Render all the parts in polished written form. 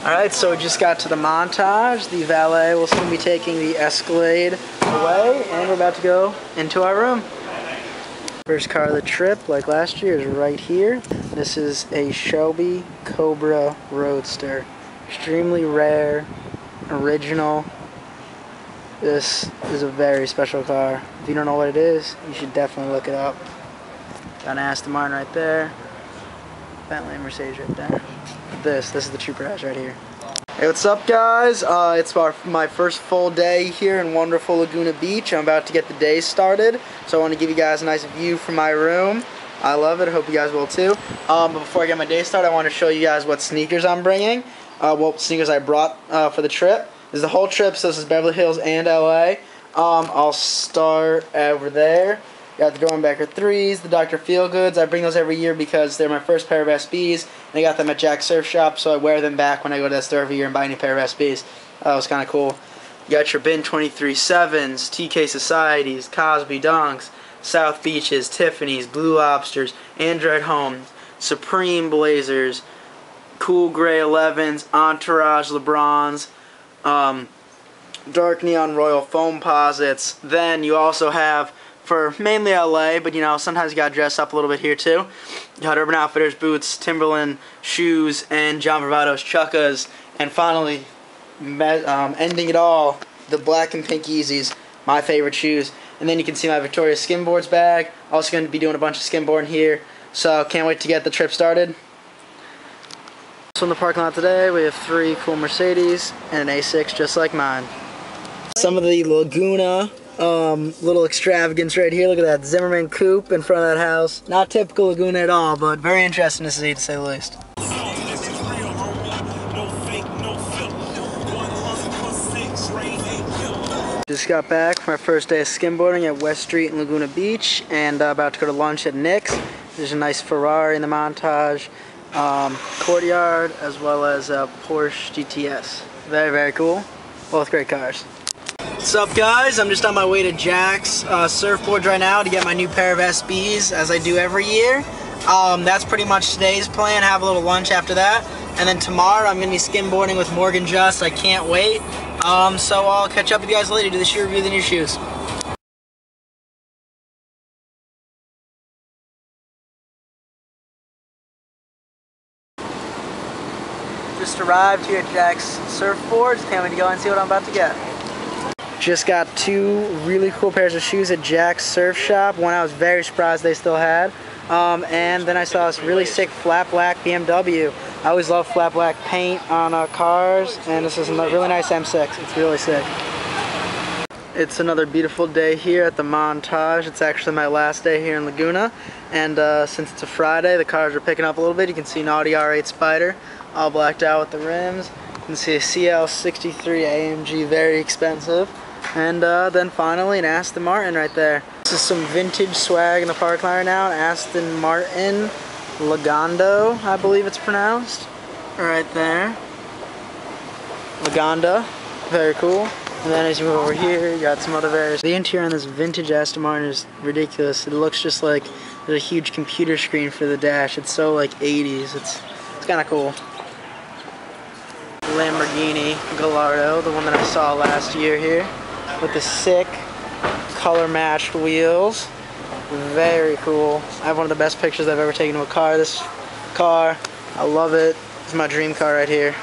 Alright, so we just got to the montage. The valet will soon be taking the Escalade away, and we're about to go into our room. First car of the trip, like last year, is right here. This is a Shelby Cobra Roadster. Extremely rare, original. This is a very special car. If you don't know what it is, you should definitely look it up. Got an Aston Martin right there. Bentley and Mercedes right there. This is the Trooper House right here. Hey, what's up, guys? It's my first full day here in wonderful Laguna Beach. I'm about to get the day started, so I want to give you guys a nice view from my room. I love it. I hope you guys will too. But before I get my day started, I want to show you guys what sneakers I'm bringing. What sneakers I brought for the trip. This is the whole trip, so this is Beverly Hills and LA. I'll start over there. Got the Dornbecker 3s, the Dr. Feelgoods. I bring those every year because they're my first pair of SBs. And I got them at Jack's Surf Shop, so I wear them back when I go to that store every year and buy a new pair of SBs. That was kind of cool. You got your Bin 23 7s, TK Societies, Cosby Dunks, South Beaches, Tiffany's, Blue Lobsters, Android Homes, Supreme Blazers, Cool Gray 11s, Entourage LeBrons, Dark Neon Royal Foam Posits. Then you also have, for mainly LA, but you know, sometimes you gotta dress up a little bit here too. You got Urban Outfitters boots, Timberland shoes, and John Bravado's Chukkas. And finally, ending it all, the black and pink Yeezys, my favorite shoes. And then you can see my Victoria Skimboards bag. Also going to be doing a bunch of skimboarding here, so can't wait to get the trip started. So in the parking lot today, we have 3 cool Mercedes and an A6 just like mine. Some of the Laguna little extravagance right here. Look at that Zimmerman coupe in front of that house. Not typical Laguna at all, but very interesting to see, to say the least. Just got back from my first day of skimboarding at West Street in Laguna Beach, and about to go to lunch at Nick's. There's a nice Ferrari in the montage, courtyard, as well as a Porsche GTS. Very, very cool. Both great cars. What's up, guys? I'm just on my way to Jack's Surfboards right now to get my new pair of SBs, as I do every year. That's pretty much today's plan. Have a little lunch after that, and then tomorrow I'm going to be skimboarding with Morgan Just. I can't wait. So I'll catch up with you guys later. Do the shoe review of the new shoes. Just arrived here at Jack's Surfboards. Can't wait to go and see what I'm about to get. Just got 2 really cool pairs of shoes at Jack's Surf Shop. One I was very surprised they still had. And then I saw this really sick flat black BMW. I always love flat black paint on cars, and this is a really nice M6. It's really sick. It's another beautiful day here at the montage. It's actually my last day here in Laguna, and since it's a Friday, the cars are picking up a little bit. You can see an Audi R8 Spider, all blacked out with the rims. You can see a CL63 AMG, very expensive. And then finally an Aston Martin right there. This is some vintage swag in the parking lot right now. An Aston Martin Laguna, I believe it's pronounced. Right there. Laguna. Very cool. And then as you move over here, you got some other various. The interior on this vintage Aston Martin is ridiculous. It looks just like there's a huge computer screen for the dash. It's so like 80s. It's kind of cool. Lamborghini Gallardo, the one that I saw last year here, with the sick color matched wheels. Very cool. I have one of the best pictures I've ever taken of a car. This car, I love it. It's my dream car right here.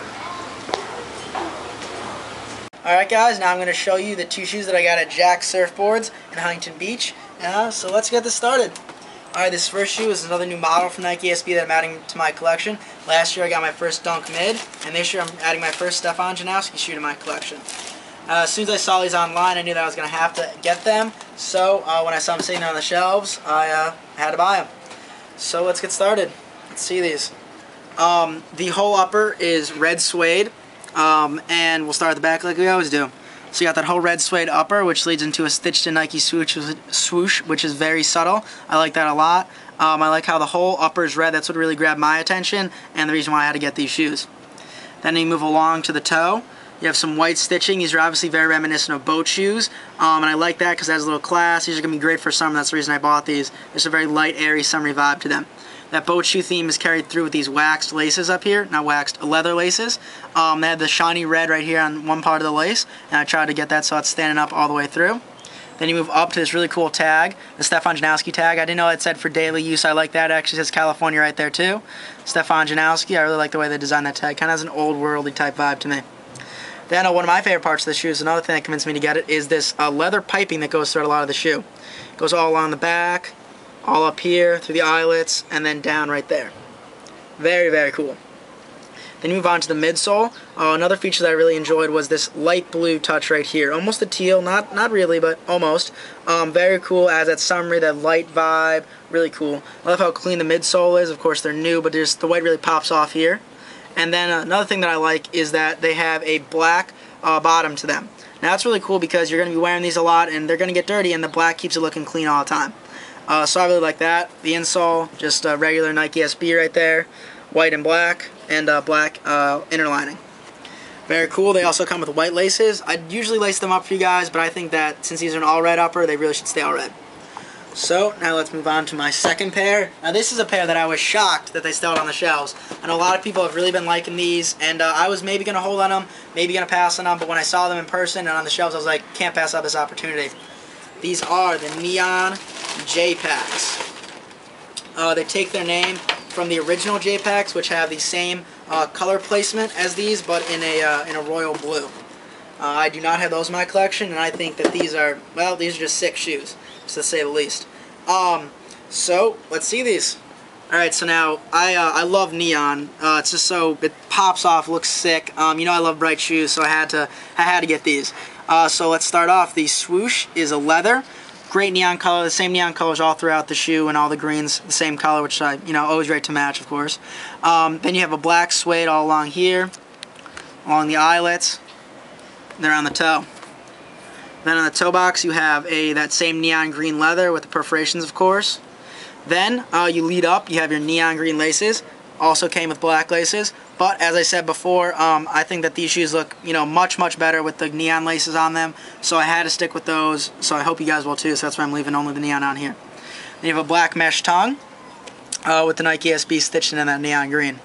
Alright, guys, now I'm going to show you the 2 shoes that I got at Jack's Surfboards in Huntington Beach. So let's get this started. Alright, this first shoe is another new model from Nike SB that I'm adding to my collection. Last year I got my first Dunk Mid, and this year I'm adding my first Stefan Janowski shoe to my collection. As soon as I saw these online, I knew that I was going to have to get them. So when I saw them sitting there on the shelves, I had to buy them. So let's get started. Let's see these. The whole upper is red suede, and we'll start at the back like we always do. So you got that whole red suede upper, which leads into a stitched in Nike swoosh, which is very subtle. I like that a lot. I like how the whole upper is red. That's what really grabbed my attention, and the reason why I had to get these shoes. Then you move along to the toe. You have some white stitching. These are obviously very reminiscent of boat shoes, and I like that because it has a little class. These are going to be great for summer. That's the reason I bought these. There's a very light, airy, summery vibe to them. that boat shoe theme is carried through with these waxed laces up here. Not waxed, leather laces. They had the shiny red right here on one part of the lace, and I tried to get that so it's standing up all the way through. Then you move up to this really cool tag, the Stefan Janowski tag. I didn't know it said for daily use. I like that. It actually says California right there too. Stefan Janowski. I really like the way they designed that tag. Kind of has an old worldly type vibe to me. Then one of my favorite parts of the shoe is another thing that convinced me to get it is this leather piping that goes through a lot of the shoe. It goes all along the back, all up here, through the eyelets, and then down right there. Very, very cool. Then you move on to the midsole. Another feature that I really enjoyed was this light blue touch right here. Almost a teal, not really, but almost. Very cool, as that summery, that light vibe, really cool. I love how clean the midsole is. Of course, they're new, but the white really pops off here. And then another thing that I like is that they have a black bottom to them. Now that's really cool because you're going to be wearing these a lot and they're going to get dirty, and the black keeps it looking clean all the time. So I really like that. The insole, just a regular Nike SB right there, white and black, and black inner lining. Very cool. They also come with white laces. I'd usually lace them up for you guys, but I think that since these are an all red upper, they really should stay all red. So now let's move on to my second pair. Now this is a pair that I was shocked that they still had on the shelves. I know a lot of people have really been liking these, and I was maybe going to hold on them, maybe going to pass on them, but when I saw them in person and on the shelves, I was like, can't pass up this opportunity. These are the Neon J-Packs. They take their name from the original J-Packs, which have the same color placement as these, but in a royal blue. I do not have those in my collection, and I think that these are, well, these are just sick shoes, to say the least. So let's see these. Alright, so now I love neon. It's just so it pops off, looks sick. You know I love bright shoes, so I had to get these. So let's start off. The swoosh is a leather, great neon color, the same neon colors all throughout the shoe, and all the greens the same color, which I always rate to match, of course. Then you have a black suede all along here, along the eyelets, and around the toe. Then on the toe box you have that same neon green leather with the perforations, of course. Then you lead up, you have your neon green laces, also came with black laces. But as I said before, I think that these shoes look much better with the neon laces on them, so I had to stick with those. So I hope you guys will too, so that's why I'm leaving only the neon on here. Then you have a black mesh tongue with the Nike SB stitching in that neon green.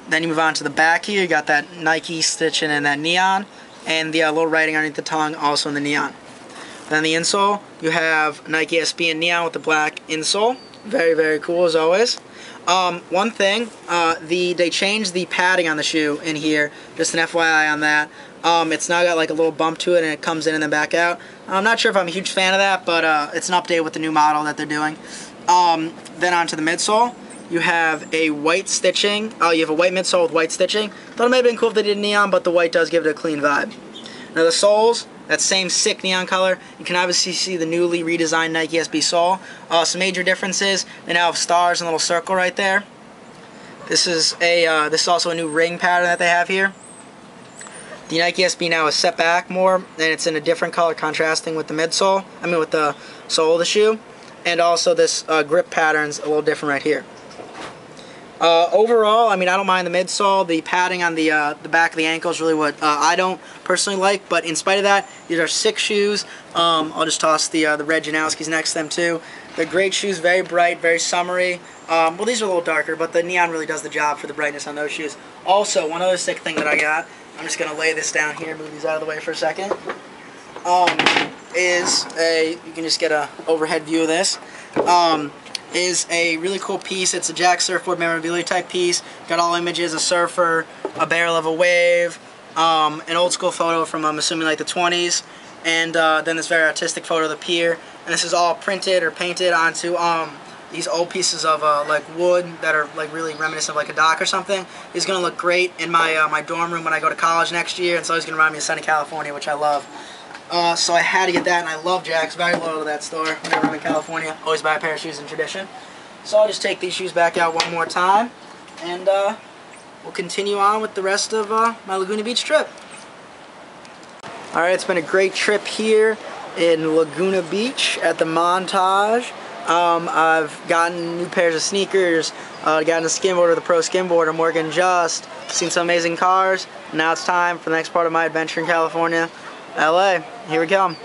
Then you move on to the back here, you got that Nike stitching in that neon, and the little writing underneath the tongue also in the neon. Then the insole, you have Nike SB in neon with the black insole. Very cool as always. One thing, they changed the padding on the shoe in here, just an FYI on that. It's now got like a little bump to it, and it comes in and then back out. I'm not sure if I'm a huge fan of that, but it's an update with the new model that they're doing. Then onto the midsole, you have a white stitching. You have a white midsole with white stitching. Thought it might have been cool if they did neon, but the white does give it a clean vibe. Now the soles, that same sick neon color. You can obviously see the newly redesigned Nike SB sole. Some major differences: they now have stars and a little circle right there. This is also a new ring pattern that they have here. The Nike SB now is set back more, and it's in a different color, contrasting with the midsole. With the sole of the shoe, and also this grip pattern's a little different right here. Overall, I don't mind the midsole. The padding on the back of the ankle is really what I don't personally like, but in spite of that, these are sick shoes. I'll just toss the red Janowskis next to them too. They're great shoes, very bright, very summery. Well, these are a little darker, but the neon really does the job for the brightness on those shoes. Also, one other sick thing that I got, I'm just going to lay this down here, move these out of the way for a second, you can just get an overhead view of this. Is a really cool piece. It's a Jack Surfboard memorabilia type piece. Got all images: a surfer, a barrel of a wave, an old school photo from I'm assuming like the 20s, and then this very artistic photo of the pier. And this is all printed or painted onto these old pieces of like wood that are like really reminiscent of like a dock or something. It's gonna look great in my my dorm room when I go to college next year, and it's always gonna remind me of sunny California, which I love. So I had to get that, and I love Jack's. Very loyal to that store. Whenever I'm in California, always buy a pair of shoes in tradition. So I'll just take these shoes back out one more time, and we'll continue on with the rest of my Laguna Beach trip. Alright, it's been a great trip here in Laguna Beach at the Montage. I've gotten new pairs of sneakers, gotten a skimboard with a pro skimboarder, Morgan Just, seen some amazing cars. Now it's time for the next part of my adventure in California. LA, here we come.